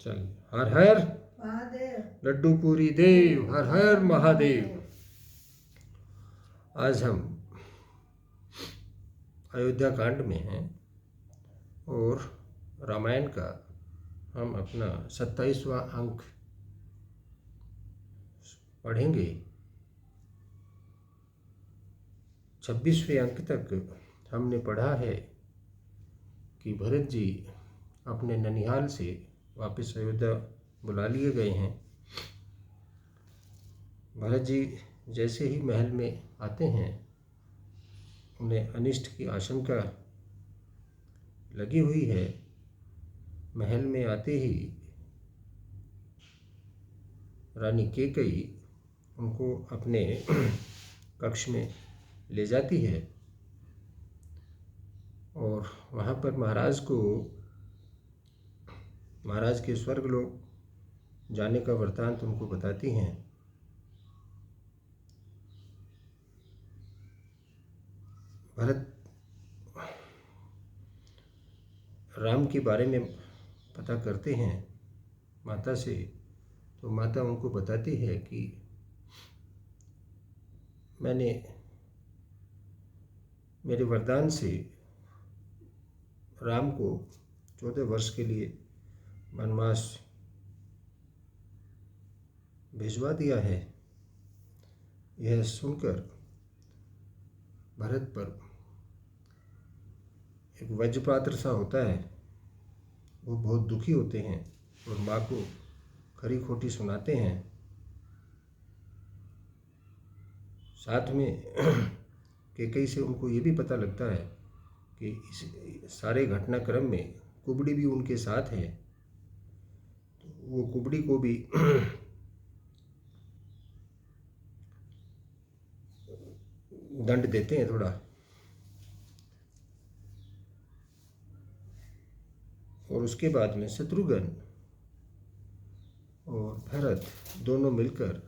चलिए, हर हर महादेव। लड्डू पूरी देव, हर हर महादेव। आज हम अयोध्या कांड में हैं और रामायण का हम अपना 27वां अंक पढ़ेंगे। 26वें अंक तक हमने पढ़ा है कि भरत जी अपने ननिहाल से वापस अयोध्या बुला लिए गए हैं। भरत जी जैसे ही महल में आते हैं, उन्हें अनिष्ट की आशंका लगी हुई है। महल में आते ही रानी कैकेयी उनको अपने कक्ष में ले जाती है और वहाँ पर महाराज के स्वर्गलोक जाने का वृत्तांत उनको बताती हैं। भरत राम के बारे में पता करते हैं माता से, तो माता उनको बताती है कि मैंने मेरे वरदान से राम को 14 वर्ष के लिए वनवास भिजवा दिया है। यह सुनकर भरत पर एक वज्रपात सा होता है। वो बहुत दुखी होते हैं और माँ को खरी खोटी सुनाते हैं। साथ में कैकेयी से उनको ये भी पता लगता है कि इस सारे घटनाक्रम में कुबड़ी भी उनके साथ है। तो वो कुबड़ी को भी दंड देते हैं थोड़ा, और उसके बाद में शत्रुघ्न और भरत दोनों मिलकर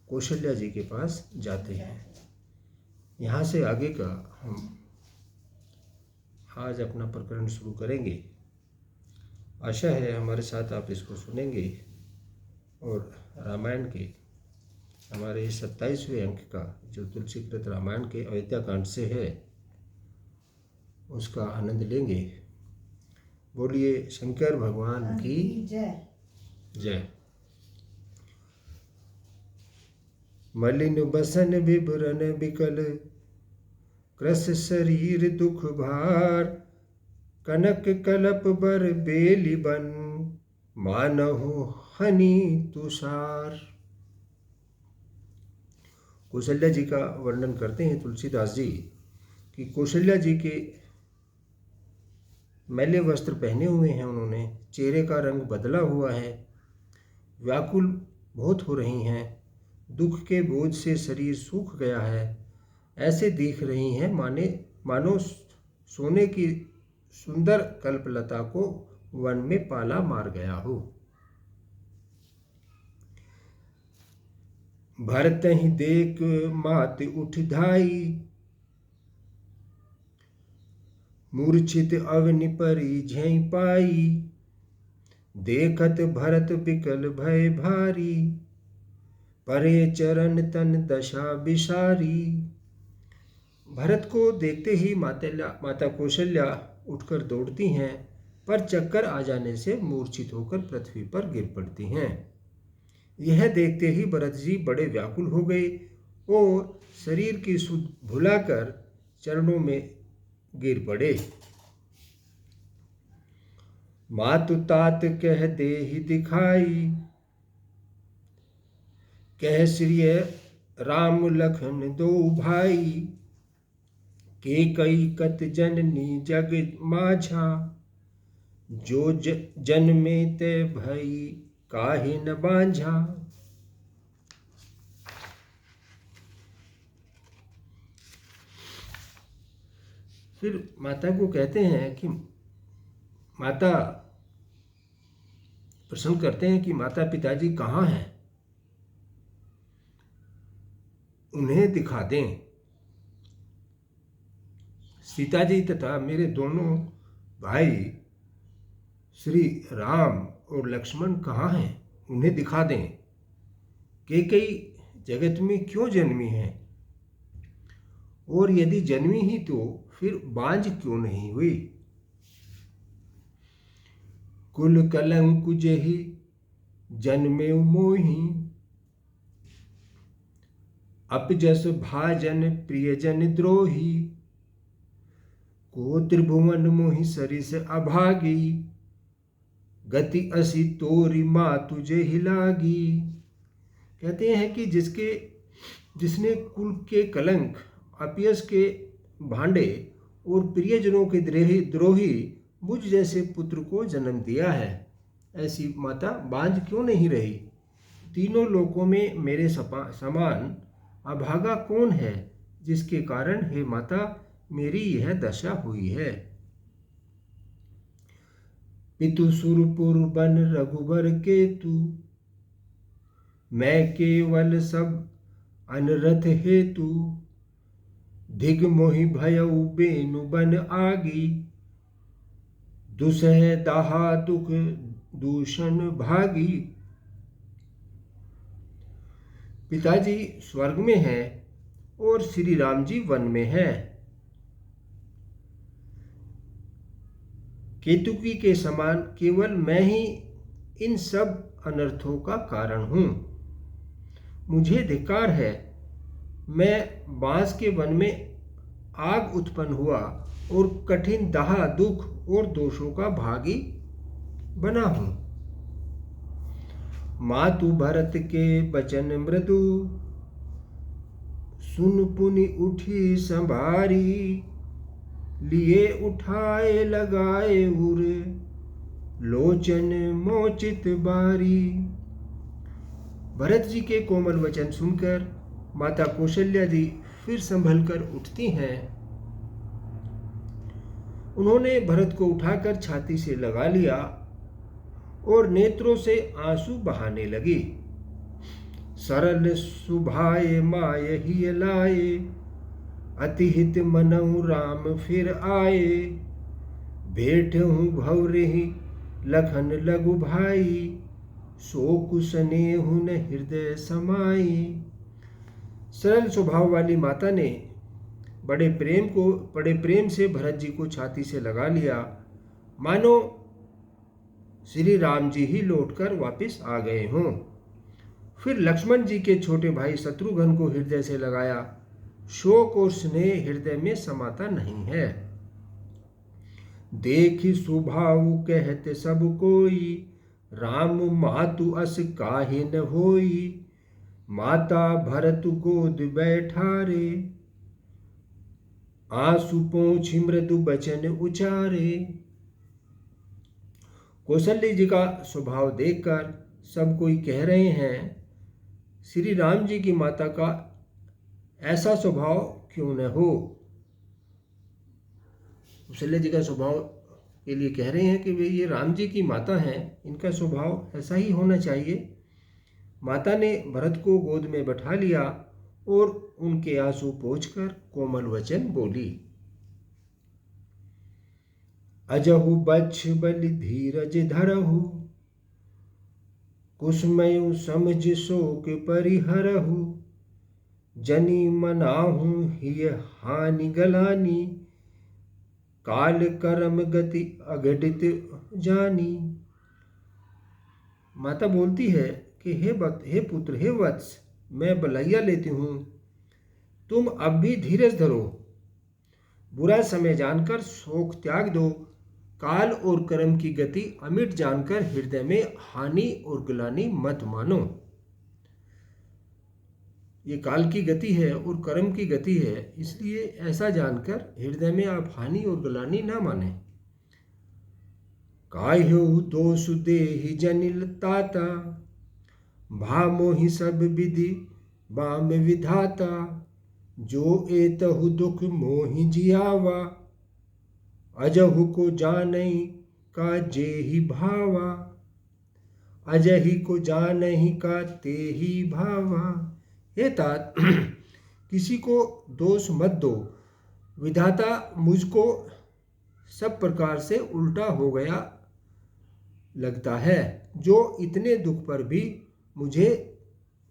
कौशल्या जी के पास जाते हैं। यहाँ से आगे का हम आज अपना प्रकरण शुरू करेंगे। आशा है हमारे साथ आप इसको सुनेंगे और रामायण के हमारे 27वें अंक का जो तुलसीकृत रामायण के अयोध्या कांड से है उसका आनंद लेंगे। बोलिए शंकर भगवान की जय। मलिन बसन विभरन बिकल, क्रस शरीर दुख भार, कनक कलप बर बेली बन, मानहु हनि तुषार। कौशल्या जी का वर्णन करते हैं तुलसीदास जी कि कौशल्या जी के मैले वस्त्र पहने हुए हैं उन्होंने, चेहरे का रंग बदला हुआ है, व्याकुल बहुत हो रही हैं, दुख के बोझ से शरीर सूख गया है। ऐसे दिख रही हैं मानो सोने की सुंदर कल्पलता को वन में पाला मार गया हो। भरत ही देख मात उठ धाई, मूर्छित अवनि परी झै पाई, देखत भरत बिकल भय भारी, परे चरण तन दशा विसारी। भरत को देखते ही माता कौशल्या उठकर दौड़ती हैं, पर चक्कर आ जाने से मूर्छित होकर पृथ्वी पर गिर पड़ती हैं। यह देखते ही भरत जी बड़े व्याकुल हो गए और शरीर की सुध भुलाकर चरणों में गिर पड़े। मातु तात कह देहि दिखाई, कह श्री राम लखन दो भाई, कैकेयी कत जननी जग माझा, जो जन्मे ते भई काहे न बांझा। फिर माता को कहते हैं कि माता प्रश्न करते हैं कि माता पिताजी कहाँ हैं, उन्हें दिखा दें। सीता जी तथा मेरे दोनों भाई श्री राम और लक्ष्मण कहाँ हैं, उन्हें दिखा दें। कैकेयी जगत में क्यों जन्मी है, और यदि जन्मी ही तो फिर बांझ क्यों नहीं हुई। कुल कलंक जेहि जन्मे मोहि, अपजस भाजन प्रियजन द्रोही। को त्रिभुवन मोहि सरिस अभागी, गति असी तोरी मातु जेहि लागी। कहते हैं कि जिसने कुल के कलंक, अपयश के भांडे और प्रियजनों के द्रोही मुझ जैसे पुत्र को जन्म दिया है, ऐसी माता बांझ क्यों नहीं रही। तीनों लोकों में मेरे समान अभागा कौन है, जिसके कारण हे माता मेरी यह दशा हुई है। पितु सुरपुर बन रघुबर केतु, मैं केवल सब अनरथ हेतु। धिग मोहि भयउ बेनु बन आगी, दुसह दाहा दुख दूषण भागी। पिताजी स्वर्ग में हैं और श्री राम जी वन में हैं। केतुकी के समान केवल मैं ही इन सब अनर्थों का कारण हूं। मुझे धिक्कार है, मैं बांस के वन में आग उत्पन्न हुआ और कठिन दाह दुख और दोषों का भागी बना हूं। मातु भरत के बचन मृदु, सुन पुनि उठी संभारी। लिए उठाए लगाए उर, लोचन मोचित बारी। भरत जी के कोमल वचन सुनकर माता कौशल्या जी फिर संभल कर उठती हैं। उन्होंने भरत को उठाकर छाती से लगा लिया और नेत्रों से आंसू बहाने लगी। सरल सुभाए माय ही लाए, अतिहित मनहु राम फिर आए। भेंट हूँ भवरहि लखन लघु भाई, शोक स्नेहु न हृदय समाई। सरल स्वभाव वाली माता ने बड़े प्रेम से भरत जी को छाती से लगा लिया, मानो श्री राम जी ही लौटकर वापस आ गए हों। फिर लक्ष्मण जी के छोटे भाई शत्रुघ्न को हृदय से लगाया। शोक और स्नेह हृदय में समाता नहीं है। देखि स्वभाव कहते सब कोई, राम मातु अस काहे न होई। माता भरत गोद बैठारे, आंसू पोंछि मृदु बचन उचारे। कौशल्य जी का स्वभाव देखकर सब कोई कह रहे हैं, श्री राम जी की माता का ऐसा स्वभाव क्यों न हो। कौशल्य जी का स्वभाव के लिए कह रहे हैं कि वे ये राम जी की माता हैं, इनका स्वभाव ऐसा ही होना चाहिए। माता ने भरत को गोद में बैठा लिया और उनके आंसू पोंछकर कोमल वचन बोली। अजहु बच्छ बलि धीरज धरहु, कुसमयु समझ शोक परिहरहु। जनी मनाहु हिय हानि गलानी, काल कर्म गति अघटित जानी। माता बोलती है कि हे पुत्र, हे वत्स, मैं बलैया लेती हूँ, तुम अब भी धीरज धरो। बुरा समय जानकर शोक त्याग दो। काल और कर्म की गति अमिट जानकर हृदय में हानि और ग्लानि मत मानो। ये काल की गति है और कर्म की गति है, इसलिए ऐसा जानकर हृदय में आप हानि और ग्लानि ना माने। काह्यो दोष देहि जनिल ताता, भा मोहि सब विधि बाम विधाता। जो एतहु दुख मोहि जियावा, अजहु को जानहि का जेहि भावा। अजहि को जानहि का तेहि भावा। हे तात, किसी को दोष मत दो। विधाता मुझको सब प्रकार से उल्टा हो गया लगता है, जो इतने दुख पर भी मुझे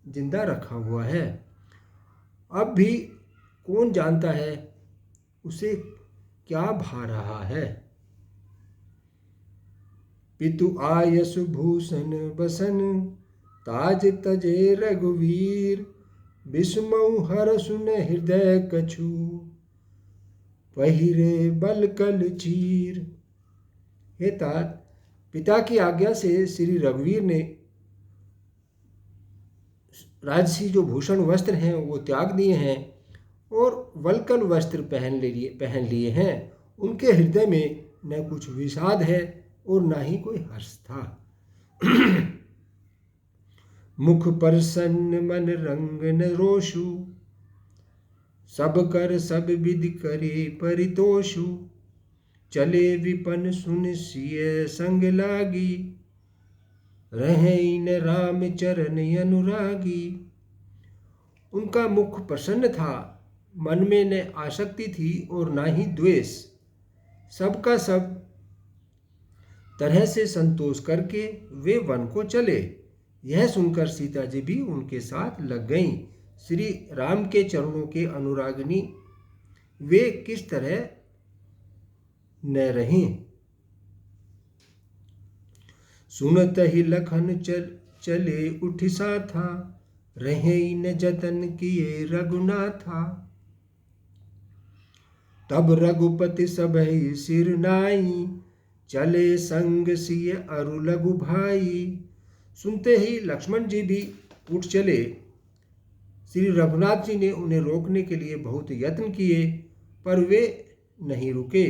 जिंदा रखा हुआ है। अब भी कौन जानता है उसे क्या भा रहा है। पितु आयस भूषण बसन, ताज तजे रघुवीर, विस्मऊ हर सुन हृदय कछु, पहिरे बल कल चीर। हे तात, पिता की आज्ञा से श्री रघुवीर ने राजसी जो भूषण वस्त्र हैं वो त्याग दिए हैं और वल्कल वस्त्र पहन लिए हैं। उनके हृदय में न कुछ विषाद है और न ही कोई हर्ष था। मुख प्रसन्न मन रंग न रोषु, सब कर सब विधि करे परितोषु, चले विपन सुन सिय संग लागी, रहे न राम चरण अनुरागी। उनका मुख प्रसन्न था, मन में न आसक्ति थी और न ही द्वेष। सबका सब तरह से संतोष करके वे वन को चले। यह सुनकर सीता जी भी उनके साथ लग गईं। श्री राम के चरणों के अनुरागिनी वे किस तरह न रहीं। सुनत ही लखन चले उठ सा था, रहे न जतन किए रघुनाथा। तब रघुपति सबहि सिर नाई, चले संग सिय अरु लघु भाई। सुनते ही लक्ष्मण जी भी उठ चले। श्री रघुनाथ जी ने उन्हें रोकने के लिए बहुत यत्न किए पर वे नहीं रुके।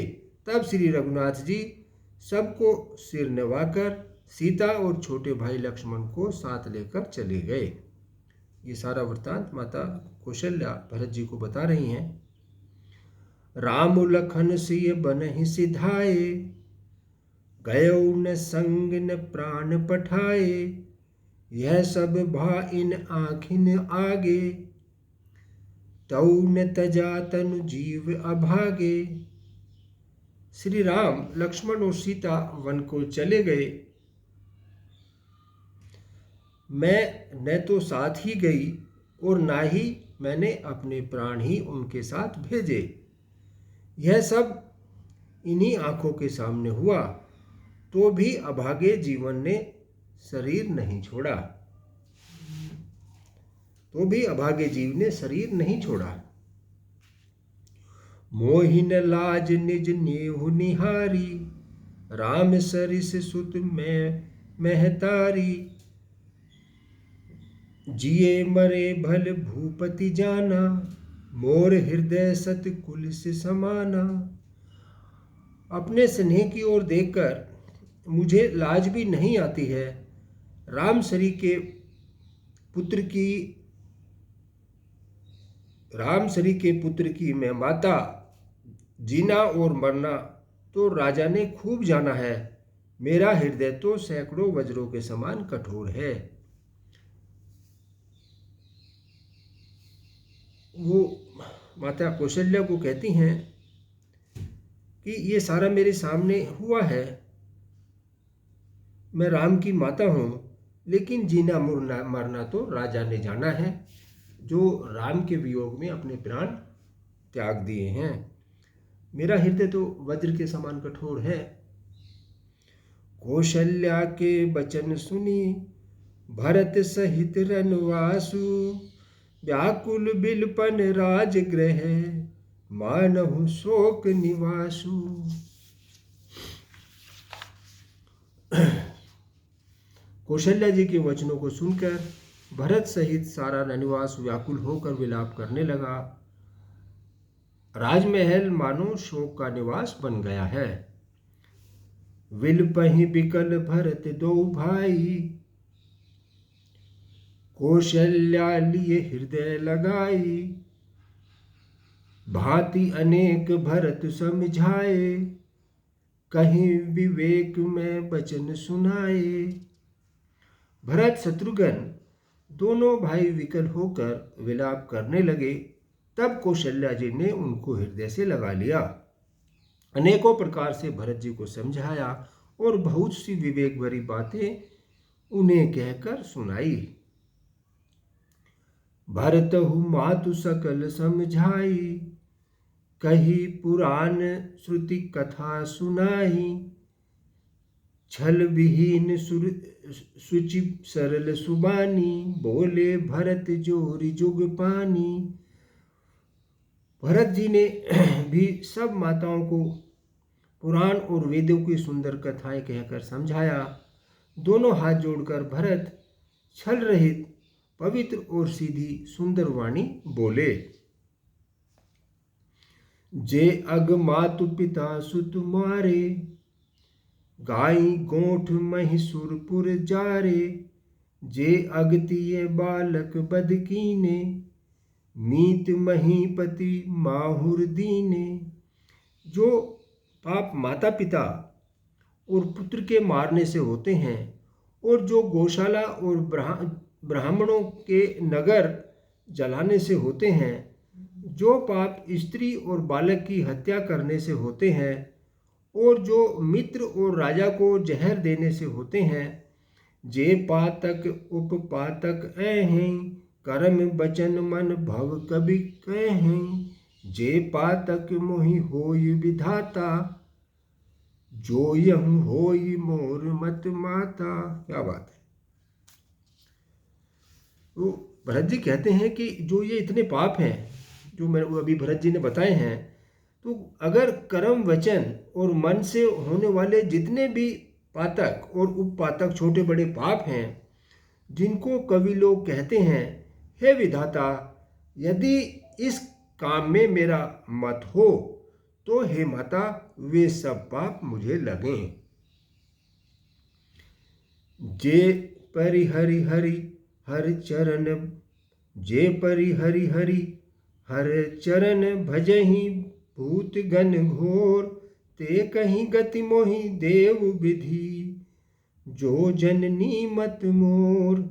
तब श्री रघुनाथ जी सबको सिर नवाकर सीता और छोटे भाई लक्ष्मण को साथ लेकर चले गए। ये सारा वृत्तांत माता कौशल्या भरत जी को बता रही हैं। राम लखन सिय बनहि सिधाए, गयो न संग न प्राण पठाए। यह सब भा इन आँखिन आगे, तऊ न तजा तनु जीव अभागे। श्री राम लक्ष्मण और सीता वन को चले गए। मैं न तो साथ ही गई और ना ही मैंने अपने प्राण ही उनके साथ भेजे। यह सब इन्हीं आंखों के सामने हुआ तो भी अभागे जीवन ने शरीर नहीं छोड़ा। मोहिन लाज निज नेहु निहारी, राम सरिस सुत में महतारी। जिए मरे भल भूपति जाना, मोर हृदय सत कुल से समाना। अपने स्नेह की ओर देखकर मुझे लाज भी नहीं आती है। राम सरी के पुत्र की मैं माता। जीना और मरना तो राजा ने खूब जाना है। मेरा हृदय तो सैकड़ों वज्रों के समान कठोर है। वो माता कौशल्या को कहती हैं कि ये सारा मेरे सामने हुआ है। मैं राम की माता हूँ, लेकिन जीना मरना तो राजा ने जाना है, जो राम के वियोग में अपने प्राण त्याग दिए हैं। मेरा हृदय तो वज्र के समान कठोर है। कौशल्या के वचन सुनी, भरत सहित रनवासु। व्याकुल बिलपन राजगृह, मानहु शोक निवासु। कौशल्या जी के वचनों को सुनकर भरत सहित सारा रनिवास व्याकुल होकर विलाप करने लगा। राजमहल मानो शोक का निवास बन गया है। विलपहि बिकल भरत दो भाई, कौशल्या लिए हृदय लगाई। भांति अनेक भरत समझाए, कहीं विवेक में वचन सुनाए। भरत शत्रुघ्न दोनों भाई विकल होकर विलाप करने लगे। तब कौशल्या जी ने उनको हृदय से लगा लिया, अनेकों प्रकार से भरत जी को समझाया और बहुत सी विवेक भरी बातें उन्हें कहकर सुनाई। भरतहु मातु सकल समझाई, कही पुराण श्रुति कथा सुनाई। छल विहीन सुचि सरल सुबानी, बोले भरत जोरी जुग पानी। भरत जी ने भी सब माताओं को पुराण और वेदों की सुंदर कथाएं कहकर समझाया। दोनों हाथ जोड़कर भरत छल रहित पवित्र और सीधी सुंदर वाणी बोले। जे अग मातु पिता सुत मारे, गाई गोठ मही सुरपुर जारे। जे अगतिय बालक बद कीने, मीत महीपति माहुर दीने। जो पाप माता पिता और पुत्र के मारने से होते हैं, और जो गौशाला और ब्राह्मणों के नगर जलाने से होते हैं, जो पाप स्त्री और बालक की हत्या करने से होते हैं, और जो मित्र और राजा को जहर देने से होते हैं। जे पातक उपपातक ऐहें, कर्म बचन मन भव कभी कहें। जे पातक मोहि होय विधाता, जो यहूँ होय मोर मत माता। क्या बात है। तो भरत जी कहते हैं कि जो ये इतने पाप हैं जो मेरे अभी भरत जी ने बताए हैं, तो अगर कर्म वचन और मन से होने वाले जितने भी पातक और उपपातक छोटे बड़े पाप हैं, जिनको कवि लोग कहते हैं, हे विधाता, यदि इस काम में मेरा मत हो तो हे माता वे सब पाप मुझे लगें। जे परि हरि हरि हर चरण, जे परि हरि हरि हर चरण भजहि भूत गण घोर। ते कहीं गति मोहि देव विधि, जो जननी मत मोर।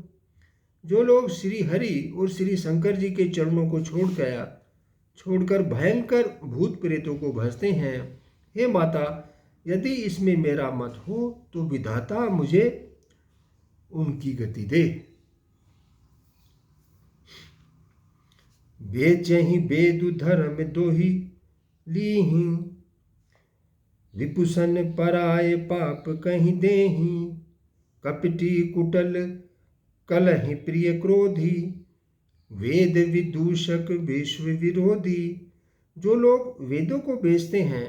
जो लोग श्री हरि और श्री शंकर जी के चरणों को छोड़कर भयंकर भूत प्रेतों को भजते हैं, हे माता, यदि इसमें मेरा मत हो तो विधाता मुझे उनकी गति दे। बेचहि बेदु धर्म दोहि लीहि, विपुसन पराय पाप कहीं देहि। कपटी कुटल कलहि प्रिय क्रोधी, वेद विदूषक विश्व विरोधी। जो लोग वेदों को बेचते हैं,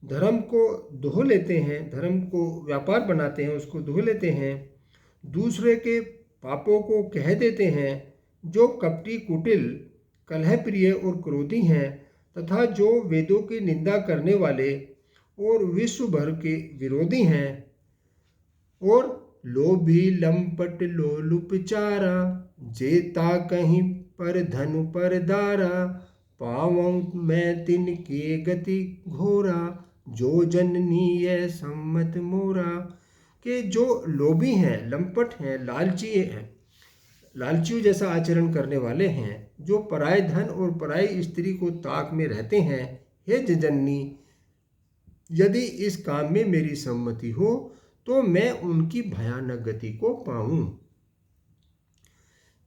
धर्म को दोह लेते हैं, धर्म को व्यापार बनाते हैं, उसको दोह लेते हैं, दूसरे के पापों को कह देते हैं, जो कपटी कुटिल कलह प्रिय और क्रोधी हैं, तथा जो वेदों की निंदा करने वाले और विश्व भर के विरोधी हैं, और लोभी लंपट लोलुपचारा। जेता कहीं पर धनु पर दारा, पावं मैं तिनके गति घोरा। जो जननीय सम्मत मोरा। कि जो लोभी हैं, लंपट हैं, लालची हैं, लालचियों जैसा आचरण करने वाले हैं, जो पराय धन और पराई स्त्री को ताक में रहते हैं, हे जननी, यदि इस काम में मेरी सम्मति हो तो मैं उनकी भयानक गति को पाऊं।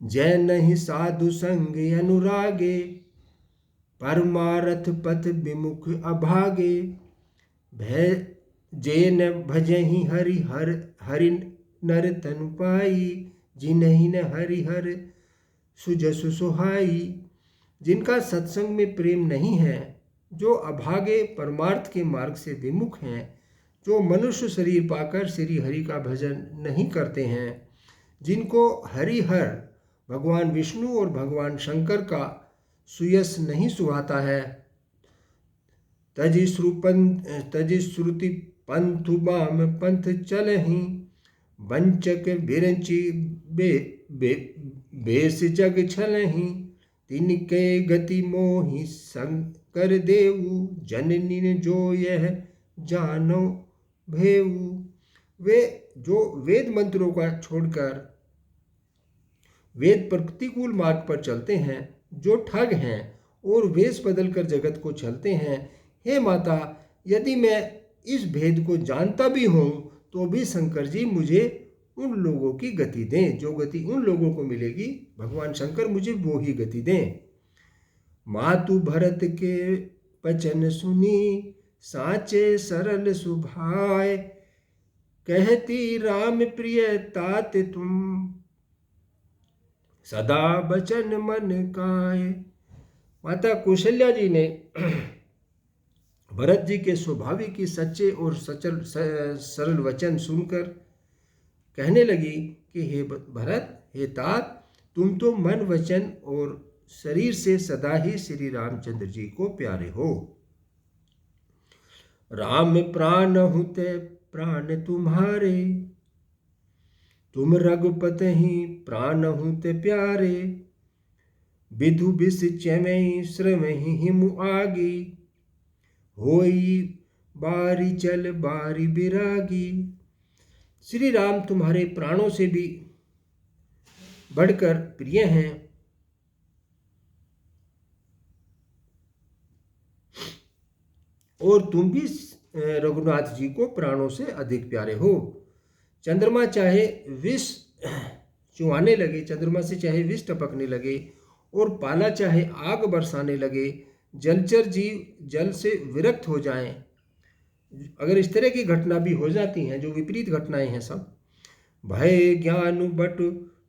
जय नहीं साधु संग अनुरागे, परमारथ पथ विमुख अभागे। भय जे न भजहि हरि हरि नर तनु पाई, जिन्हि न हरि हर सुजसु सुहाई। जिनका सत्संग में प्रेम नहीं है, जो अभागे परमार्थ के मार्ग से विमुख हैं, जो मनुष्य शरीर पाकर श्री हरि का भजन नहीं करते हैं, जिनको हरिहर भगवान विष्णु और भगवान शंकर का सुयस नहीं सुहाता है। तजि श्रुति पंथु बाम पंथ चलहि, वंचक बिरंची बेस जग छलहि। तिनके गति मोहि शंकर देवु, जननी जो यह जानो भेऊ। वे जो वेद मंत्रों का छोड़कर वेद प्रतिकूल मार्ग पर चलते हैं, जो ठग हैं और वेश बदलकर जगत को चलते हैं, हे माता, यदि मैं इस भेद को जानता भी हूँ तो भी शंकर जी मुझे उन लोगों की गति दें, जो गति उन लोगों को मिलेगी भगवान शंकर मुझे वो ही गति दें। मातु भरत के वचन सुनी, साचे सरल सुभाए, कहती राम प्रिय तात तुम, सदा बचन मन काए। माता कौशल्या जी ने भरत जी के स्वाभाविक ही सच्चे और सचल सरल वचन सुनकर कहने लगी कि हे भरत, हे तात, तुम तो मन वचन और शरीर से सदा ही श्री रामचंद्र जी को प्यारे हो। राम प्राण हुते प्राण तुम्हारे, तुम रघुपति ही प्राण हुते प्यारे, विधु विष चमई श्रमहि हिमु आगी, होई बारी चल बारी बिरागी। श्री राम तुम्हारे प्राणों से भी बढ़कर प्रिय हैं और तुम भी रघुनाथ जी को प्राणों से अधिक प्यारे हो। चंद्रमा चाहे विष चुहाने लगे, चंद्रमा से चाहे विष टपकने लगे और पाला चाहे आग बरसाने लगे, जलचर जीव जल से विरक्त हो जाएं, अगर इस तरह की घटना भी हो जाती हैं, जो विपरीत घटनाएं हैं सब, भय ज्ञान बट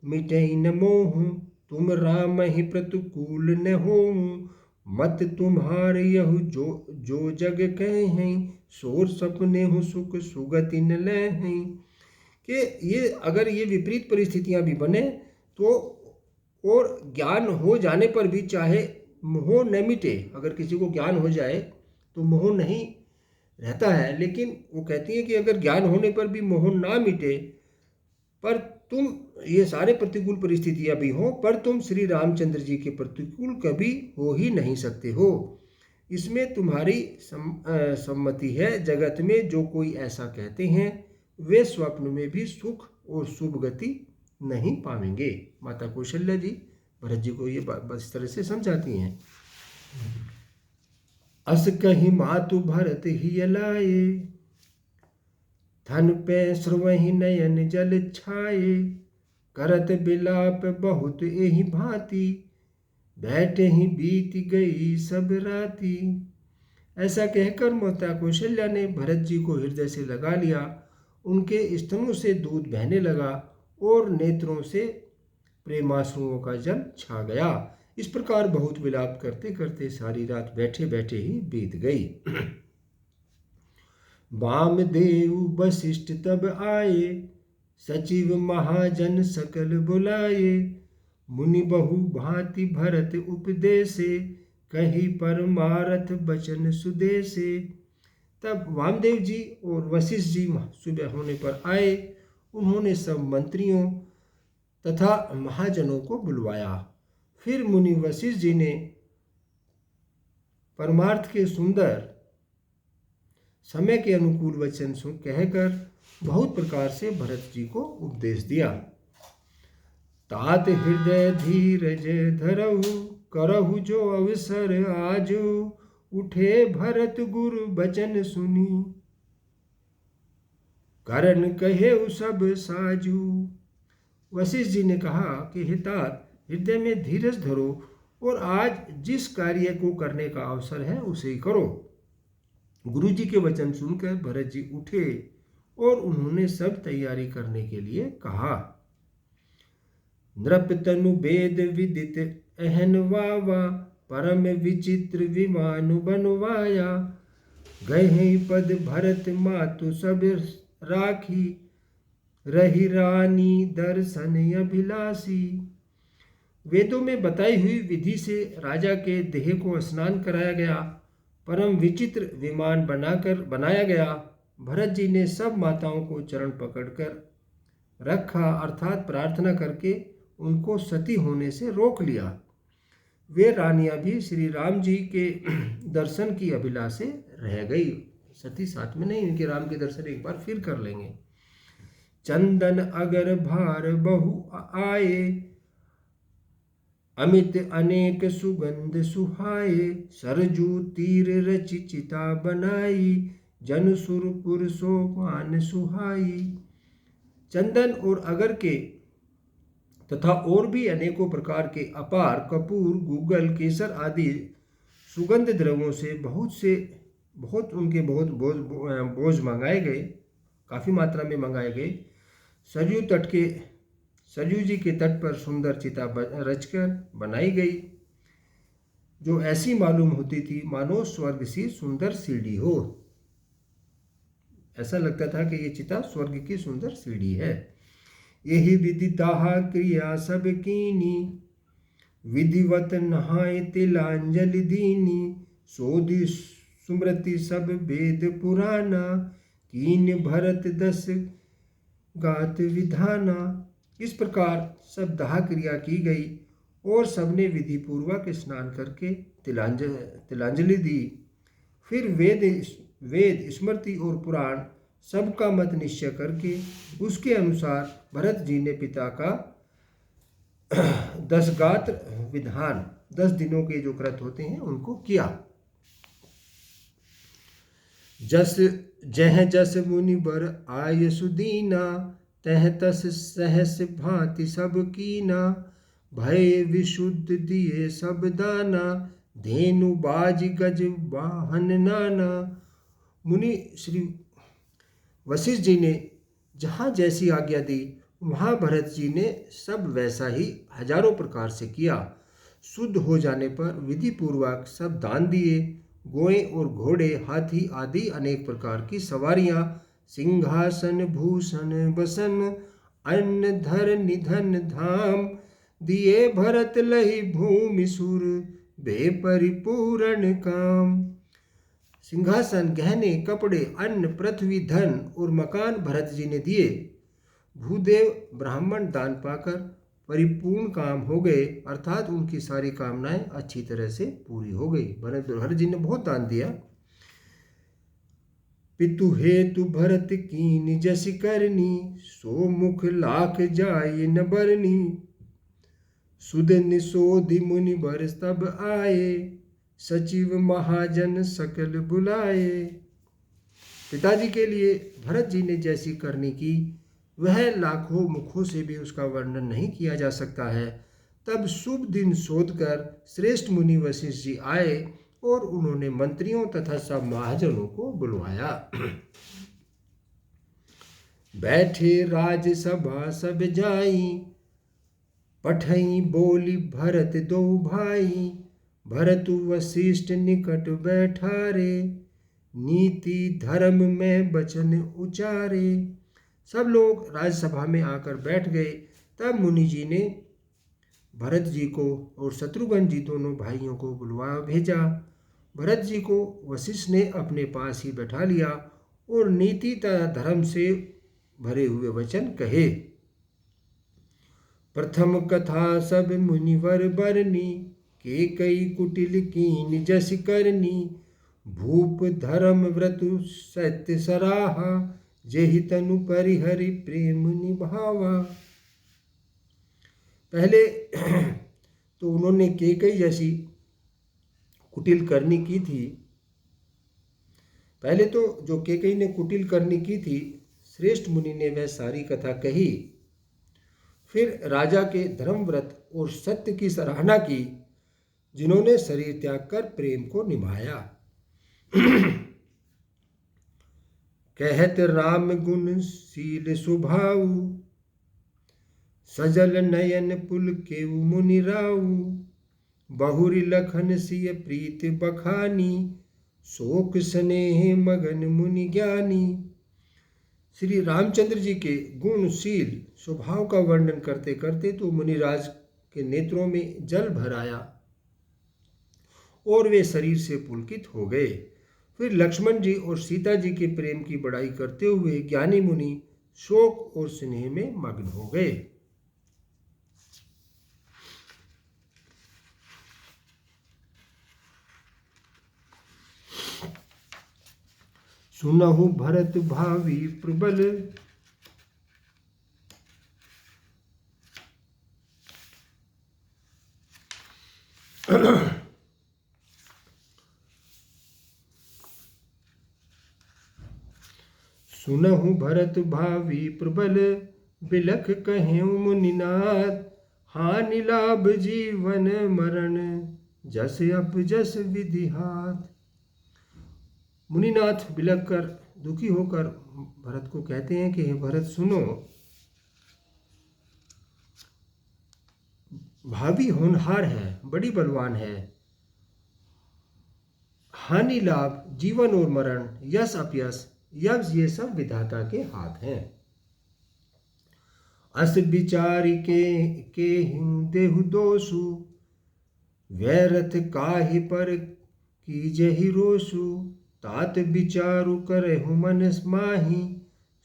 मिटे न मोह, तुम राम ही प्रतिकूल न हो, मत तुम्हारे यहु जो जो जग कहे हैं, सोर सपने हूँ सुख सुगति न ले हैं। कि ये अगर ये विपरीत परिस्थितियां भी बने तो, और ज्ञान हो जाने पर भी चाहे मोह न मिटे, अगर किसी को ज्ञान हो जाए तो मोह नहीं रहता है, लेकिन वो कहती है कि अगर ज्ञान होने पर भी मोह ना मिटे, पर तुम ये सारे प्रतिकूल परिस्थितियां भी हो, पर तुम श्री रामचंद्र जी के प्रतिकूल कभी हो ही नहीं सकते हो। इसमें तुम्हारी सम्मति है। जगत में जो कोई ऐसा कहते हैं वे स्वप्न में भी सुख और शुभ गति नहीं पाएंगे। माता कौशल्या जी भरत जी को ये बस इस तरह से समझाती हैं। अस कही मातु भरत ही लाए, धन पे श्रवहि नयन जल छाए, करत बिलाप बहुत एहि भांति, बैठे ही बीत गई सब राती। ऐसा कहकर माता कौशल्या ने भरत जी को हृदय से लगा लिया, उनके स्तनों से दूध बहने लगा और नेत्रों से प्रेमाश्रुओं का जल छा गया। इस प्रकार बहुत विलाप करते करते सारी रात बैठे बैठे ही बीत गई। वामदेव वशिष्ठ तब आए, सचिव महाजन सकल बुलाए, मुनि बहु भांति भरत उपदेशे, कही परमारथ बचन सुदेशे। तब वामदेव जी और वशिष्ठ जी सुबह होने पर आए। उन्होंने सब मंत्रियों तथा महाजनों को बुलवाया। फिर मुनि वशिष्ठ जी ने परमार्थ के सुंदर समय के अनुकूल वचन कहकर बहुत प्रकार से भरत जी को उपदेश दिया। तात हृदय धीरज धरहु, करहु जो अवसर आजु, उठे भरत गुरु बचन सुनी, करण कहे सब साजू। वशिष्ठ जी ने कहा कि हे तात, हृदय में धीरज धरो और आज जिस कार्य को करने का अवसर है उसे ही करो। गुरु जी के वचन सुनकर भरत जी उठे और उन्होंने सब तैयारी करने के लिए कहा। नृप तनु वेद विदित अहन वावा, परम विचित्र विमान बनवाया, गए पद भरत मातु सब राखी, रही रानी दर्शन अभिलाषी। वेदों में बताई हुई विधि से राजा के देह को स्नान कराया गया, परम विचित्र विमान बनाया गया। भरत जी ने सब माताओं को चरण पकड़कर रखा, अर्थात प्रार्थना करके उनको सती होने से रोक लिया। वे रानियां भी श्री राम जी के दर्शन की अभिलाषा से रह गई। सती साथ में नहीं, उनके राम के दर्शन एक बार फिर कर लेंगे। चंदन अगर भार बहु आए, अमित अनेक सुगंध सुहाए, सरजू तीर रचि चिता बनाई, जन सुरपुर सोपान सुहाई। चंदन और अगर के तथा और भी अनेकों प्रकार के अपार कपूर, गूगल, केसर आदि सुगंध द्रव्यों से बहुत बोझ मंगाए गए, काफ़ी मात्रा में मंगाए गए। सरयू जी के तट पर सुंदर चिता रचकर बनाई गई, जो ऐसी मालूम होती थी मानो स्वर्ग सी सुंदर सीढ़ी हो। ऐसा लगता था कि ये चिता स्वर्ग की सुंदर सीढ़ी है। यही विधि दाह क्रिया सब कीनी, विधिवत नहाय तिलांजलि दीनी। सोधि सुमृति सब वेद पुराना, कीन भरत 10 गात विधाना। इस प्रकार सब दाह क्रिया की गई और सबने विधि पूर्वक स्नान करके तिलांजलि दी। फिर वेद स्मृति और पुराण सबका मत निश्चय करके उसके अनुसार भरत जी ने पिता का 10 गात्र विधान, 10 दिनों के जो व्रत होते हैं उनको किया। जस जह जस मुनि बर आय सुदीना, तह तस सहस भांति सब कीना। भय विशुद्ध दिए सब दाना, धेनु बाज गज वाहन नाना। मुनि श्री वशिष्ठ जी ने जहाँ जैसी आज्ञा दी वहाँ भरत जी ने सब वैसा ही हजारों प्रकार से किया। शुद्ध हो जाने पर विधि पूर्वक सब दान दिए। गोए और घोड़े, हाथी आदि अनेक प्रकार की सवारियां, सिंहासन भूषण बसन, अन्न धर निधन धाम। दिए भरत लही भूमि सुर, बे परिपूर्ण काम। सिंहासन, गहने, कपड़े, अन्न, पृथ्वी, धन और मकान भरत जी ने दिए। भूदेव ब्राह्मण दान पाकर परिपूर्ण काम हो गए, अर्थात उनकी सारी कामनाएं अच्छी तरह से पूरी हो गई। भरत जी ने बहुत दान दिया। पितु हेतु भरत कीन जसि करनी, सो मुख लाख जाय न बरनी। सुध निषोधि मुनि बर तब आए, सचिव महाजन सकल बुलाए। पिताजी के लिए भरत जी ने जैसी करनी की वह लाखों मुखों से भी उसका वर्णन नहीं किया जा सकता है। तब शुभ दिन शोधकर श्रेष्ठ मुनि वशिष्ठ जी आए और उन्होंने मंत्रियों तथा सब महाजनों को बुलवाया। बैठे राजसभा सब जाई, पठई बोली भरत दो भाई। भरत वशिष्ठ निकट बैठारे, नीति धर्म में वचन उचारे। सब लोग राजसभा में आकर बैठ गए। तब मुनि जी ने भरत जी को और शत्रुघ्न जी दोनों भाइयों को बुलवा भेजा। भरत जी को वशिष्ठ ने अपने पास ही बैठा लिया और नीति तथा धर्म से भरे हुए वचन कहे। प्रथम कथा सब मुनिवर बरनी, के कई कुटिल कीन जस करनी। भूप धर्म व्रत सत्य सराहा, जेहि तनु परिहरि प्रेम निभावा। पहले तो उन्होंने केकई जैसी कुटिल करनी की थी। पहले तो जो केकई ने कुटिल करनी की थी, श्रेष्ठ मुनि ने वह सारी कथा कही। फिर राजा के धर्म व्रत और सत्य की सराहना की, जिन्होंने शरीर त्याग कर प्रेम को निभाया। कहत राम गुण शील स्वभाव, सजल नयन पुल केउ मुनि राउ। बहुरी लखन सिय प्रीत बखानी, शोक स्नेह मगन मुनि ज्ञानी। श्री रामचंद्र जी के गुणशील स्वभाव का वर्णन करते करते तो मुनिराज के नेत्रों में जल भर आया और वे शरीर से पुलकित हो गए। फिर लक्ष्मण जी और सीता जी के प्रेम की बड़ाई करते हुए ज्ञानी मुनि शोक और स्नेह में मग्न हो गए। सुनहु भरत भावी प्रबल, सुनहु भरत भावी प्रबल, बिलख कहेउ मुनिनाथ। हानि लाभ जीवन मरण, जस अप जस विधि हाथ। मुनिनाथ बिलख कर दुखी होकर भरत को कहते हैं कि हे भरत सुनो, भावी होनहार है, बड़ी बलवान है। हानि लाभ, जीवन और मरण, यश अपयश, ये सब विधाता के हाथ हैं। अस विचारि के हिं देहु दोषु, व्यर्थ काहि पर कीजहि रोषु। तात विचारु करहु मन माहि,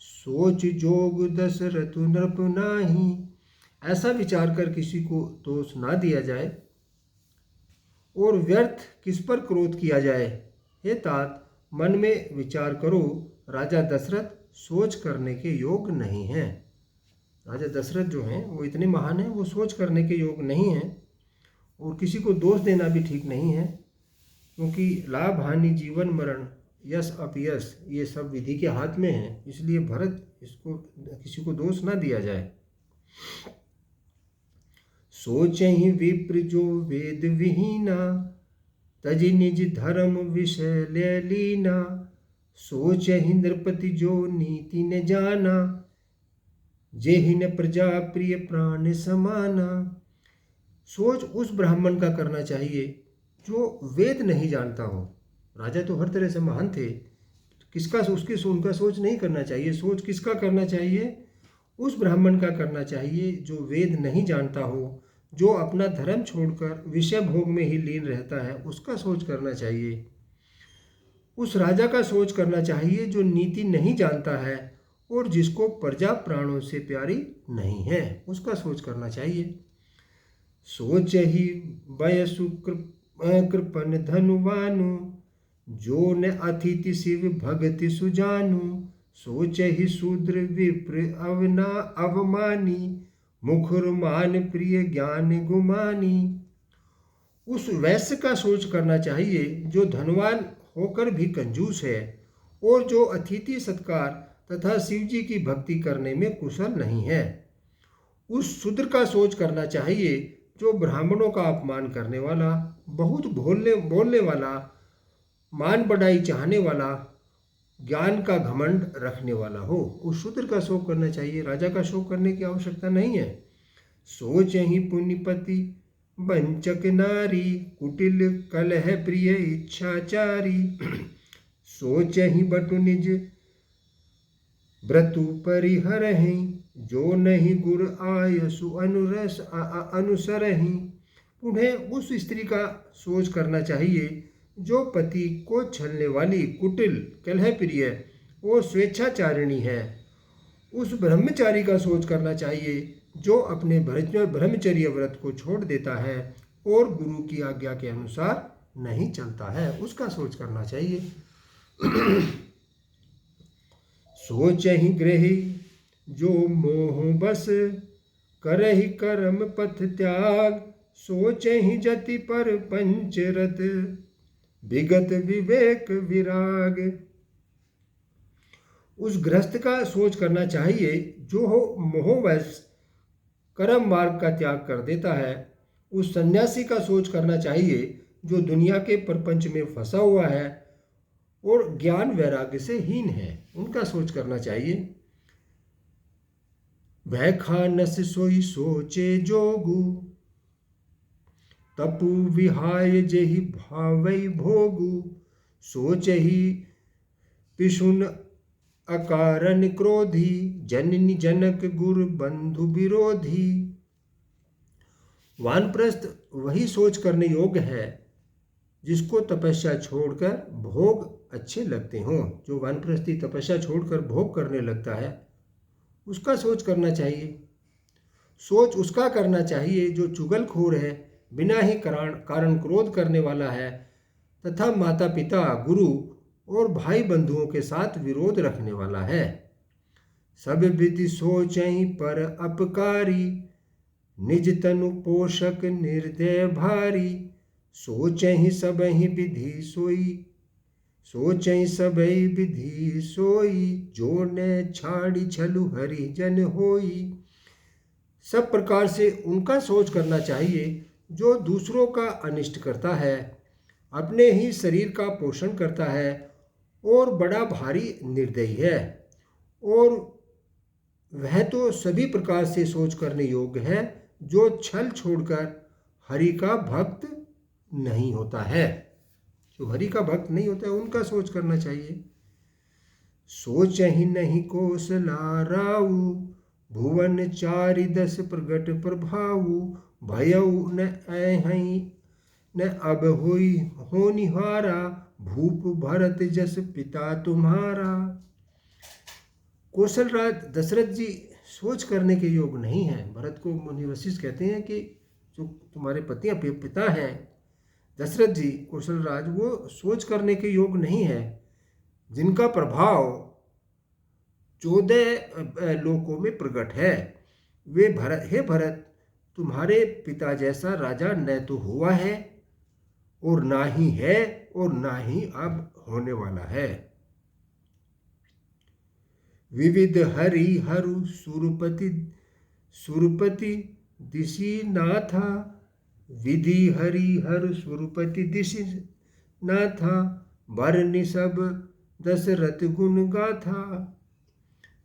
सोच जोग दशरथ नृप नाही। ऐसा विचार कर किसी को दोष ना दिया जाए और व्यर्थ किस पर क्रोध किया जाए। हे तात, मन में विचार करो, राजा दशरथ सोच करने के योग नहीं हैं। राजा दशरथ जो हैं वो इतने महान हैं, वो सोच करने के योग नहीं हैं। और किसी को दोष देना भी ठीक नहीं है, क्योंकि लाभ हानि जीवन मरण यश अपयश ये सब विधि के हाथ में है। इसलिए भरत इसको किसी को दोष ना दिया जाए। सोचहि विप्र जो वेद विहीना, तजि निज धर्म विषय ले लीना। सोचहि नृपति जो नीति न जाना, जेहि न प्रजा प्रिय प्राण समाना। सोच उस ब्राह्मण का करना चाहिए जो वेद नहीं जानता हो। राजा तो हर तरह से महान थे, किसका उनका सोच नहीं करना चाहिए। सोच किसका करना चाहिए? उस ब्राह्मण का करना चाहिए जो वेद नहीं जानता हो, जो अपना धर्म छोड़कर विषय भोग में ही लीन रहता है, उसका सोच करना चाहिए। उस राजा का सोच करना चाहिए जो नीति नहीं जानता है और जिसको प्रजा प्राणों से प्यारी नहीं है, उसका सोच करना चाहिए। सोच ही वयसु कृपन धनुवानु, जो न अतिथि शिव भगति सुजानु। सोच ही शूद्र विप्र अवमानी, मुखुर मान प्रिय ज्ञान गुमानी। उस वैश्य का सोच करना चाहिए जो धनवान होकर भी कंजूस है और जो अतिथि सत्कार तथा शिव जी की भक्ति करने में कुशल नहीं है। उस शूद्र का सोच करना चाहिए जो ब्राह्मणों का अपमान करने वाला, बहुत बोलने वाला, मान बढ़ाई चाहने वाला, ज्ञान का घमंड रखने वाला हो। उस शूद्र का शोक करना चाहिए, राजा का शोक करने की आवश्यकता नहीं है। सोच ही पुण्यपति वंचक नारी, कुटिल कलह प्रिय इच्छाचारी। सोच ही बटु निज व्रतु परिहरहि, जो नहीं गुर आयसु अनुसरहि। उन्हें उस स्त्री का सोच करना चाहिए जो पति को छलने वाली, कुटिल, कलह प्रिय और स्वेच्छाचारिणी है। उस ब्रह्मचारी का सोच करना चाहिए जो अपने ब्रह्मचर्य व्रत को छोड़ देता है और गुरु की आज्ञा के अनुसार नहीं चलता है, उसका सोच करना चाहिए। सोच ही ग्रही जो मोह बस, करहि कर्म पथ त्याग। सोच ही जति पर पंचरत, विगत विवेक विराग। उस गृहस्थ का सोच करना चाहिए जो हो मोहवश कर्म मार्ग का त्याग कर देता है। उस सन्यासी का सोच करना चाहिए जो दुनिया के प्रपंच में फंसा हुआ है और ज्ञान वैराग्य से हीन है, उनका सोच करना चाहिए। वह खानस सोई सोचे जोगु, तपु विहाय जेहि भावई भोगु। सोच ही पिशुन अकारण क्रोधी, जननी जनक गुरु बंधु विरोधी। वानप्रस्थ वही सोच करने योग्य है जिसको तपस्या छोड़कर भोग अच्छे लगते हों। जो वानप्रस्थी तपस्या छोड़कर भोग करने लगता है उसका सोच करना चाहिए। सोच उसका करना चाहिए जो चुगलखोर है, बिना ही कारण क्रोध करने वाला है तथा माता पिता, गुरु और भाई बंधुओं के साथ विरोध रखने वाला है। सब विधि सोचहि पर अपकारी, निज तनु पोषक निर्दय भारी। सोचहि सबहि विधि सोई, सोचई सबई विधि सोई, जो न छाड़ी छलु हरिजन होई। सब प्रकार से उनका सोच करना चाहिए जो दूसरों का अनिष्ट करता है, अपने ही शरीर का पोषण करता है और बड़ा भारी निर्दयी है, और वह तो सभी प्रकार से सोच करने योग्य है जो छल छोड़कर हरि का भक्त नहीं होता है। जो हरि का भक्त नहीं होता है उनका सोच करना चाहिए। सोच ही नहीं कौशला राऊ, भुवन चारि दस प्रगट प्रभाऊ। भयउ न ऐहई न अब होई होनिहारा, भूप भरत जस पिता तुम्हारा। कौशल राज दशरथ जी सोच करने के योग नहीं हैं। भरत को मुनि वशिष्ठ कहते हैं कि जो तुम्हारे पिता हैं दशरथ जी, कौशल राज, वो सोच करने के योग नहीं है, जिनका प्रभाव 14 लोकों में प्रकट है। वे भरत, हे भरत, तुम्हारे पिता जैसा राजा न तो हुआ है और ना ही है और ना ही अब होने वाला है। विविध हरि हरु सुरपति सुरपति दिशि नाथा, विधि हरि हरु सुरपति दिशि नाथा। बरनि सब दशरथ गुण गाथा।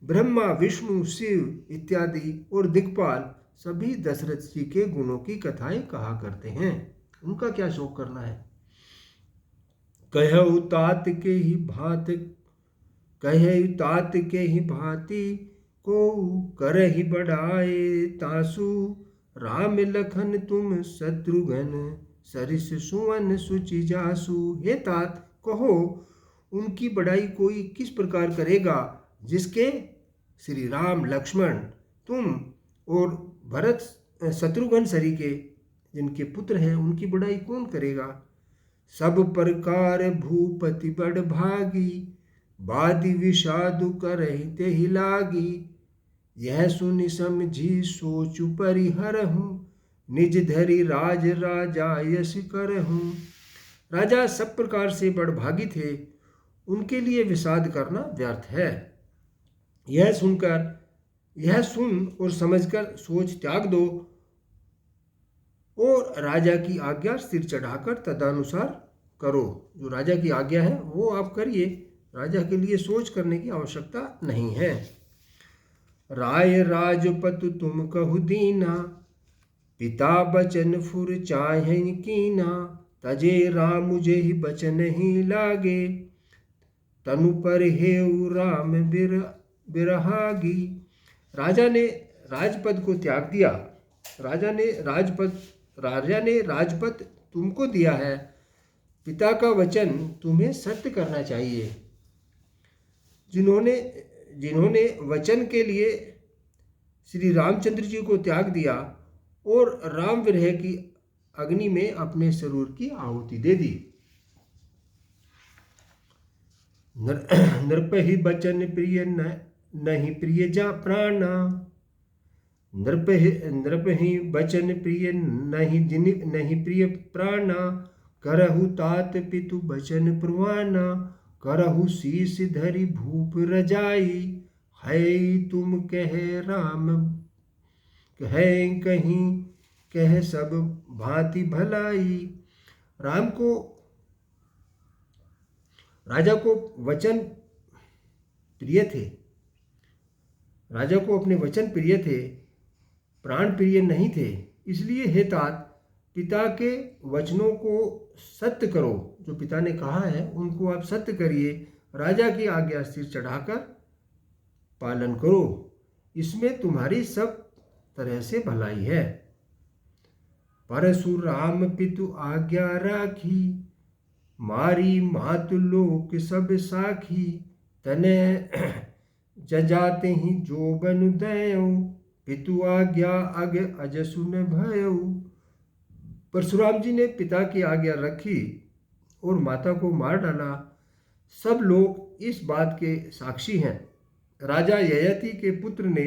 ब्रह्मा विष्णु शिव इत्यादि और दिक्पाल सभी दशरथ जी के गुणों की कथाएं कहा करते हैं। उनका क्या शोक करना है। कहु तात के ही भात, कहे तात के ही भांति, को कर ही बढ़ाए तासु। राम लखन तुम शत्रुघ्न, सरिस सुवन सुचि जासु। हे तात, कहो उनकी बड़ाई कोई किस प्रकार करेगा, जिसके श्री राम लक्ष्मण तुम और भरत शत्रुघ्न सरी के जिनके पुत्र हैं उनकी बड़ाई कौन करेगा। सब प्रकार भूपति बड़ भागी, बादि विषादु करहिते ही लागी। यह सुनि समझी सोचु परिहरहूँ, निज धरि राज राजा यश करहूँ। राजा सब प्रकार से बड़भागी थे, उनके लिए विषाद करना व्यर्थ है। यह सुन और समझकर सोच त्याग दो और राजा की आज्ञा सिर चढ़ाकर तदनुसार करो। जो राजा की आज्ञा है वो आप करिए, राजा के लिए सोच करने की आवश्यकता नहीं है। राय राजपतु तुम कहु दीना, पिता बचन फुर चाहें कीना। तजे राम जेहि बचन ही लागे, तनु पर हेउ राम बिरहागी। राजा ने राजपद को त्याग दिया। राजा ने राजपद तुमको दिया है, पिता का वचन तुम्हें सत्य करना चाहिए। जिन्होंने वचन के लिए श्री रामचंद्र जी को त्याग दिया और राम विरह की अग्नि में अपने शरीर की आहुति दे दी। नृपहि बचन प्रिय नहीं प्रिय जा प्राणा। नृपहि बचन प्रिय नहीं प्रिय प्राणा। करहु तात पितु बचन प्रवाना। करहु शीस धरि भूप रजाई। है तुम कह राम है कहीं, कह सब भांति भलाई। राजा को वचन प्रिय थे, राजा को अपने वचन प्रिय थे, प्राण प्रिय नहीं थे। इसलिए हे तात, पिता के वचनों को सत्य करो। जो पिता ने कहा है उनको आप सत्य करिए, राजा की आज्ञा सिर चढ़ाकर पालन करो, इसमें तुम्हारी सब तरह से भलाई है। परशुराम पितु आज्ञा राखी। मारी मातु लोक सब साखी। तने जजाते ही जो बनु दयो। पितु आज्ञा अग अज सुन भयो। परशुराम जी ने पिता की आज्ञा रखी और माता को मार डाला। सब लोग इस बात के साक्षी हैं। राजा ययाति के पुत्र ने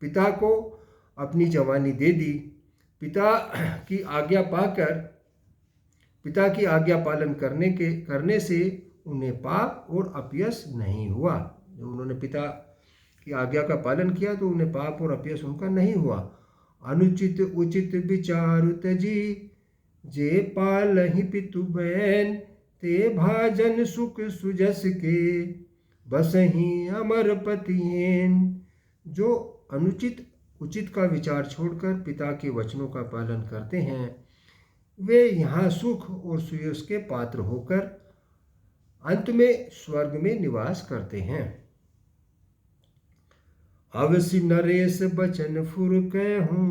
पिता को अपनी जवानी दे दी। पिता की आज्ञा पालन करने से उन्हें पाप और अपयश नहीं हुआ। जब उन्होंने पिता की आज्ञा का पालन किया तो उन्हें पाप और अपयश उनका नहीं हुआ। अनुचित उचित विचार तजी, जे पालहि पितु बैन, ते भाजन सुख सुजस के, बसहि अमर पतियेन। जो अनुचित उचित का विचार छोड़कर पिता के वचनों का पालन करते हैं, वे यहाँ सुख और सुयश के पात्र होकर अंत में स्वर्ग में निवास करते हैं। अवसि नरेश बचन फुर कहूँ,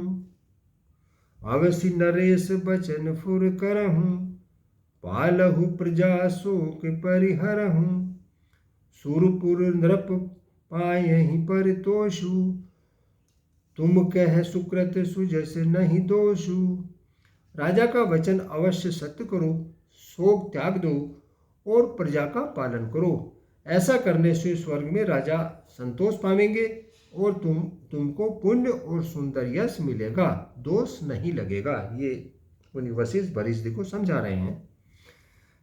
अवसि नरेश बचन फुर करहूँ, पालहु प्रजा शोक परिहरहूँ, सुरपुर नृप पायहि परितोषु, तुम कह सुकृत सुजस नहीं दोषु। राजा का वचन अवश्य सत्य करो, शोक त्याग दो और प्रजा का पालन करो। ऐसा करने से स्वर्ग में राजा संतोष पावेंगे और तुमको पुण्य और सुंदर यश मिलेगा, दोष नहीं लगेगा। ये मुनि वशिष्ठ भरिष्ठ को समझा रहे हैं।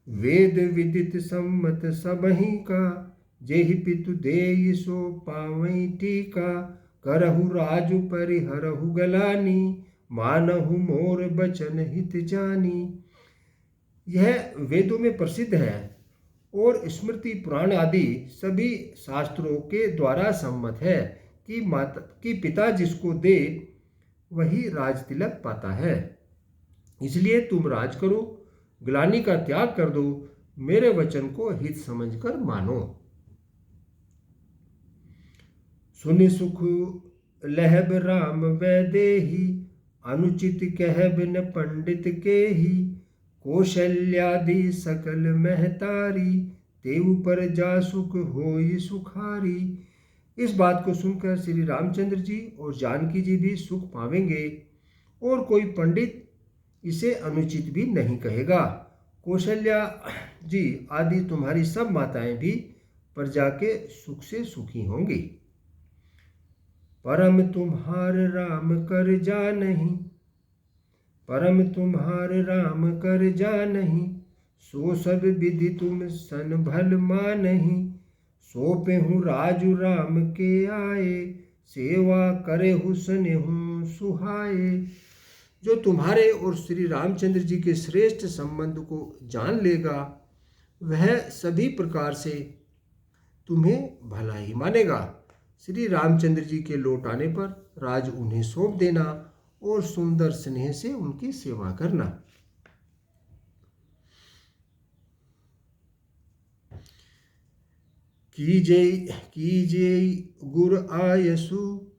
वेद विदित सम्मत सबहि का, जेहि पितु देहि सो पावई टीका, करहु राजु परिहरहु गलानी, मानहु मोर बचन हित जानी। यह वेदों में प्रसिद्ध है और स्मृति पुराण आदि सभी शास्त्रों के द्वारा सम्मत है कि पिता जिसको दे वही राज तिलक पाता है। इसलिए तुम राज करो, ग्लानि का त्याग कर दो, मेरे वचन को हित समझकर मानो। सुनि सुख लहब राम वैदेही, अनुचित कहब न पंडित के ही, कौशल्यादि सकल महतारी, तेउ पर जा सुख होई सुखारी। इस बात को सुनकर श्री रामचंद्र जी और जानकी जी भी सुख पावेंगे और कोई पंडित इसे अनुचित भी नहीं कहेगा। कौशल्या जी आदि तुम्हारी सब माताएं भी प्रजा के सुख से सुखी होंगी। परम तुम्हार राम कर जा नहीं, परम तुम्हार राम कर जा नहीं, सो सब विधि तुम सन भल मानहि, सौंपेहु राजु राम के आए, सेवा करे हुसनेहु सुहाए। जो तुम्हारे और श्री रामचंद्र जी के श्रेष्ठ संबंध को जान लेगा वह सभी प्रकार से तुम्हें भला ही मानेगा। श्री रामचंद्र जी के लौट आने पर राज उन्हें सौंप देना और सुंदर स्नेह से उनकी सेवा करना। कीजे गुर आयसु,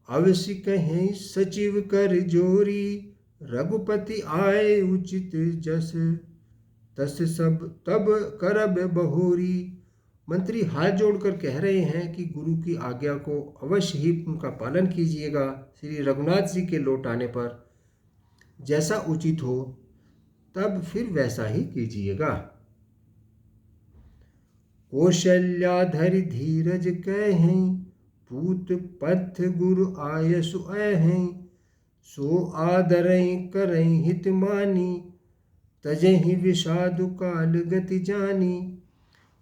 अवश्य कहें सचिव कर जोरी, रघुपति आए उचित जस, तस सब तब करब बहोरी। मंत्री हाथ जोड़कर कह रहे हैं कि गुरु की आज्ञा को अवश्य ही उनका पालन कीजिएगा। श्री रघुनाथ जी के लौट आने पर जैसा उचित हो तब फिर वैसा ही कीजिएगा। कौशल्याधरि धीरज कहें, पूत पथ गुरु आयसु अहें, सो आदरें करें हित मानी, तजेहि विषादु काल गति जानी।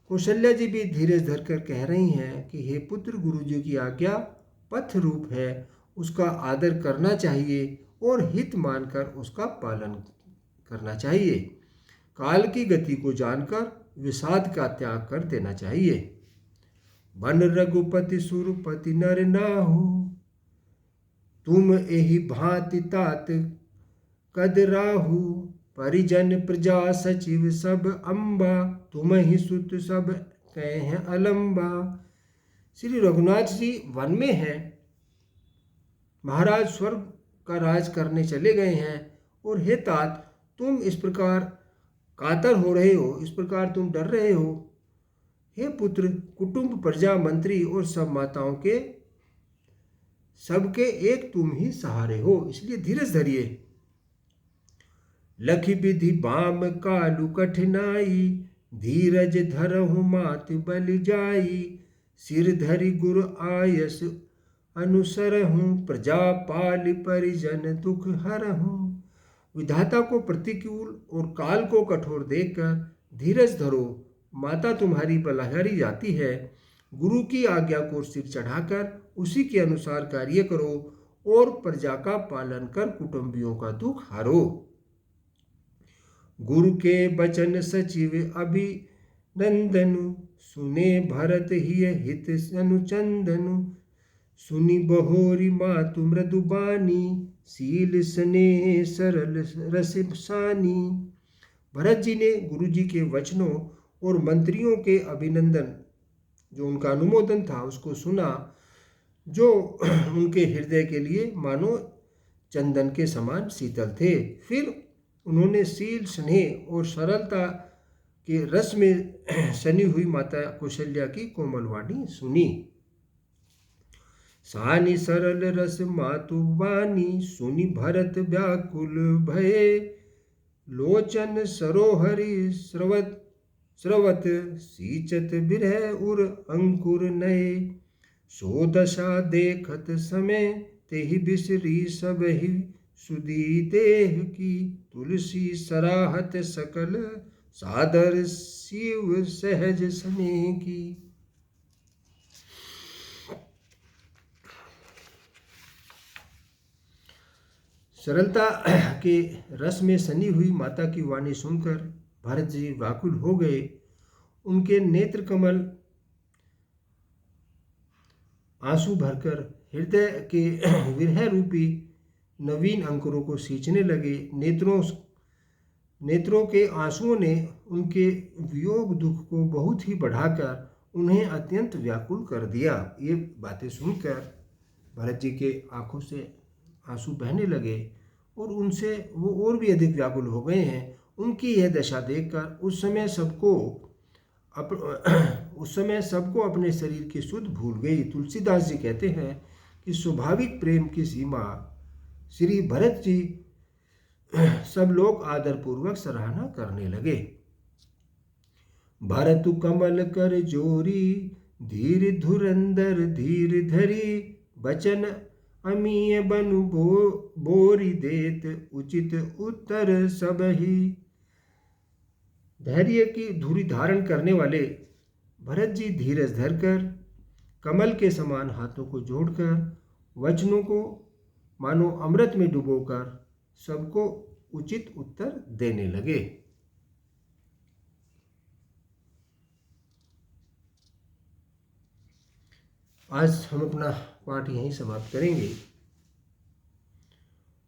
कौशल्या जी भी धीरज धरकर कह रही हैं कि हे पुत्र, गुरु जी की आज्ञा पथ रूप है, उसका आदर करना चाहिए और हित मानकर उसका पालन करना चाहिए। काल की गति को जानकर विषाद का त्याग कर देना चाहिए। बन रघुपति सुरपति नर नाहु, तुम एहि भांति तात कद राहु, परिजन प्रजा सचिव सब अम्बा, तुम ही सुत सब कह अलम्बा। श्री रघुनाथ जी वन में हैं, महाराज स्वर्ग का राज करने चले गए हैं और हे तात, तुम इस प्रकार कातर हो रहे हो, इस प्रकार तुम डर रहे हो। हे पुत्र, कुटुंब प्रजा मंत्री और सब माताओं के सबके एक तुम ही सहारे हो, इसलिए धीरज धरिए। लखि विधि बाम कालु कठिनाई, धीरज धरहु मात बलि जाई, सिर धरि गुरु आयस अनुसरहूँ, प्रजा पाल परिजन दुख हरहूँ। विधाता को प्रतिकूल और काल को कठोर देखकर धीरज धरो माता तुम्हारी बलिहारी जाती है। गुरु की आज्ञा को सिर चढ़ाकर उसी के अनुसार कार्य करो और प्रजा का पालन कर कुटुंबियों का दुख हारो। गुरु के बचन सचिव अभिनंदनु, सुने भरत ही हित अनुचंदनु। सुनी बहोरी मातु मृदुबानी, सील स्नेह सरल रस सानी। भरत जी ने गुरु जी के वचनों और मंत्रियों के अभिनंदन, जो उनका अनुमोदन था, उसको सुना, जो उनके हृदय के लिए मानो चंदन के समान शीतल थे। फिर उन्होंने सील स्नेह और सरलता के रस में सनी हुई माता कौशल्या की कोमल वाणी सुनी। सानी सरल रस मातु वाणी, सुनी भरत व्याकुल भये। लोचन सरोहरि स्रवत, सींचत बिरह उर अंकुर नये। सो दशा देखत समय, तेहि बिसरी सबहि सुधी देह की। तुलसी सराहत सकल सादर, शिव सहज स्नेह की। सरलता के रस में सनी हुई माता की वाणी सुनकर भरत जी व्याकुल हो गए। उनके नेत्र कमल आंसू भरकर हृदय के विरह रूपी नवीन अंकुरों को सींचने लगे। नेत्रों के आंसुओं ने उनके वियोग दुख को बहुत ही बढ़ाकर उन्हें अत्यंत व्याकुल कर दिया। ये बातें सुनकर भरत जी के आंखों से आंसू बहने लगे और उनसे वो और भी अधिक व्याकुल हो गए हैं। उनकी यह दशा देखकर उस समय सबको अपने शरीर की सुध भूल गई। तुलसीदास जी कहते हैं कि स्वाभाविक प्रेम की सीमा श्री भरत जी सब लोग आदरपूर्वक सराहना करने लगे। भरत कमल कर जोरी, धीर धुरंदर धीर धरी। बचन अमीय बनु बोरी, देत उचित उत्तर सबही। धैर्य की धुरी धारण करने वाले भरत जी धीरज धरकर कमल के समान हाथों को जोड़कर वचनों को मानो अमृत में डुबोकर सबको उचित उत्तर देने लगे। आज हम अपना पाठ यहीं समाप्त करेंगे।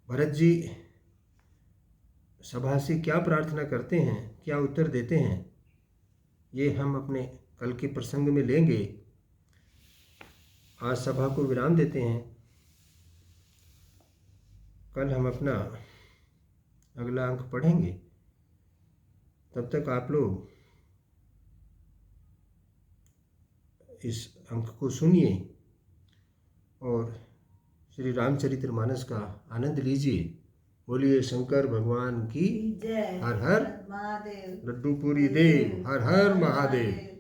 भरत जी सभा से क्या प्रार्थना करते हैं, क्या उत्तर देते हैं, ये हम अपने कल के प्रसंग में लेंगे। आज सभा को विराम देते हैं। कल हम अपना अगला अंक पढ़ेंगे। तब तक आप लोग इस अंक को सुनिए और श्री रामचरितमानस का आनंद लीजिए। बोलिए शंकर भगवान की हर हर महादेव। लड्डू पूरी देव हर हर महादेव।